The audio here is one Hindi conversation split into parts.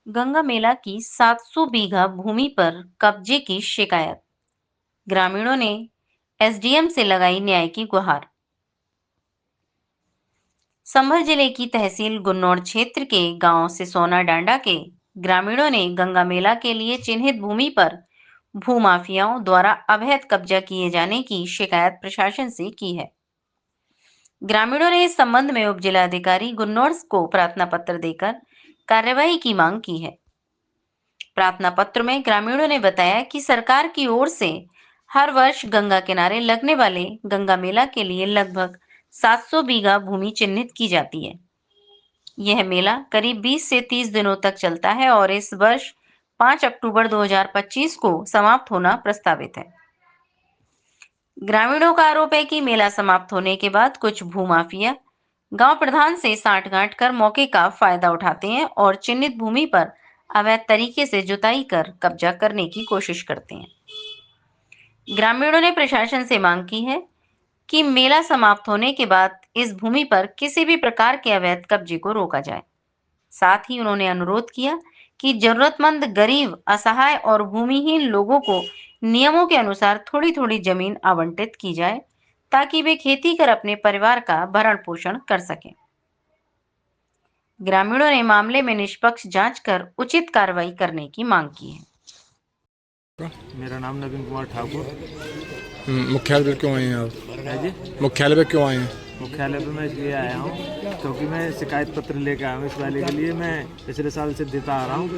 गंगा मेला की 700 बीघा भूमि पर कब्जे की शिकायत। ग्रामीणों ने एसडीएम से लगाई न्याय की गुहार। संभल जिले की तहसील गुन्नौर क्षेत्र के गांव सिसोना डांडा के ग्रामीणों ने गंगा मेला के लिए चिन्हित भूमि पर भूमाफियाओं द्वारा अवैध कब्जा किए जाने की शिकायत प्रशासन से की है। ग्रामीणों ने इस संबंध में उप जिलाधिकारी गुन्नौर को प्रार्थना पत्र देकर कार्रवाई की मांग की है। प्रार्थना पत्र में ग्रामीणों ने बताया कि सरकार की ओर से हर वर्ष गंगा किनारे लगने वाले गंगा मेला के लिए लगभग 700 बीघा भूमि चिन्हित की जाती है। यह मेला करीब 20 से 30 दिनों तक चलता है और इस वर्ष 5 अक्टूबर 2025 को समाप्त होना प्रस्तावित है। ग्रामीणों का आरोप है कि मेला समाप्त होने के बाद कुछ भूमाफिया गांव प्रधान से सांठगांठ कर मौके का फायदा उठाते हैं और चिन्हित भूमि पर अवैध तरीके से जुताई कर कब्जा करने की कोशिश करते हैं। ग्रामीणों ने प्रशासन से मांग की है कि मेला समाप्त होने के बाद इस भूमि पर किसी भी प्रकार के अवैध कब्जे को रोका जाए। साथ ही उन्होंने अनुरोध किया कि जरूरतमंद गरीब, असहाय और भूमिहीन लोगों को नियमों के अनुसार थोड़ी थोड़ी जमीन आवंटित की जाए ताकि वे खेती कर अपने परिवार का भरण पोषण कर सकें। ग्रामीणों ने मामले में निष्पक्ष जांच कर उचित कार्रवाई करने की मांग की है। मेरा नाम नवीन कुमार ठाकुर। मुख्यालय पे क्यों आए हैं आप? है जी, मुख्यालय पे क्यों आए हैं? मुख्यालय पे मैं इसलिए आया हूँ क्योंकि मैं शिकायत पत्र लेकर आया हूँ। इस वाले के लिए मैं पिछले साल से देता आ रहा हूँ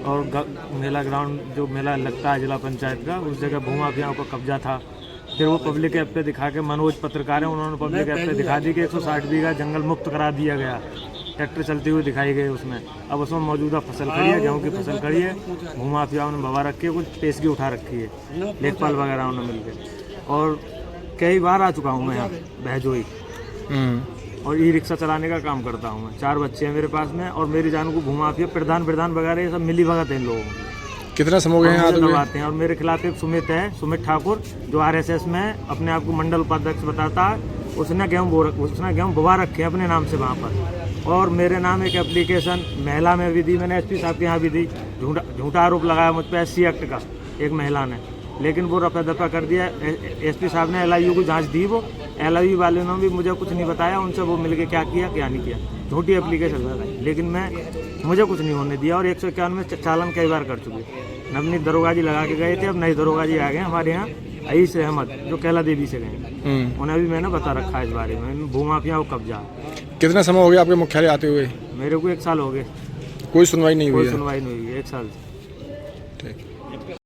और मेला ग्राउंड जो मेला लगता है जिला पंचायत का, उस जगह भूमाफियाओं का कब्जा था। फिर वो पब्लिक ऐप पे दिखा के, मनोज पत्रकार है, उन्होंने पब्लिक ऐप पे दिखा दी कि 160 बीघा जंगल मुक्त करा दिया गया। ट्रैक्टर चलती हुई दिखाई गई उसमें। अब उसमें मौजूदा फसल खड़ी है, गेहूँ की फसल खड़ी है। भूमाफियाओं ने भवा रखी है, कुछ पेशगी उठा रखी है, लेखपाल वगैरह उन्होंने मिलकर। और कई बार आ चुका हूँ मैं यहाँ बहजोई, और ई रिक्शा चलाने का काम करता हूँ मैं। 4 बच्चे हैं मेरे पास में, और मेरी जान को भूमाफिया प्रधान वगैरह ये सब मिली भगत हैं लोगों में। कितना समय हो गया यहाँ दबाते हैं। और मेरे खिलाफ एक सुमित है, सुमित ठाकुर, जो आरएसएस में अपने आप को मंडल उपाध्यक्ष बताता है। उसने गेहूँ बुवा रखे हैं अपने नाम से वहाँ पर। और मेरे नाम एक एप्लीकेशन महिला में भी दी, मैंने एसपी साहब के यहाँ भी दी। झूठा आरोप लगाया मुझ पर SC एक्ट का एक महिला ने, लेकिन वो रफा दफा कर दिया। एसपी साहब ने LIU को जांच दी, वो LIU वाले ने भी मुझे कुछ नहीं बताया। उनसे वो मिलके क्या किया क्या नहीं किया, झूठी एप्लीकेशन लगाई, लेकिन मुझे कुछ नहीं होने दिया। और 151 में चालान कई बार कर चुके। नवनीत दरोगा जी लगा के गए थे, अब नए दरोगा जी आ गए हमारे यहाँ, अईस अहमद, जो कैला देवी से गए। उन्हें भी मैंने बता रखा है इस बारे में, भूमाफिया को कब्जा। कितना समय हो गया आपके मुख्यालय आते हुए? मेरे को 1 साल हो गए। कोई सुनवाई नहीं हुई? कोई सुनवाई नहीं हुई 1 साल से। ठीक।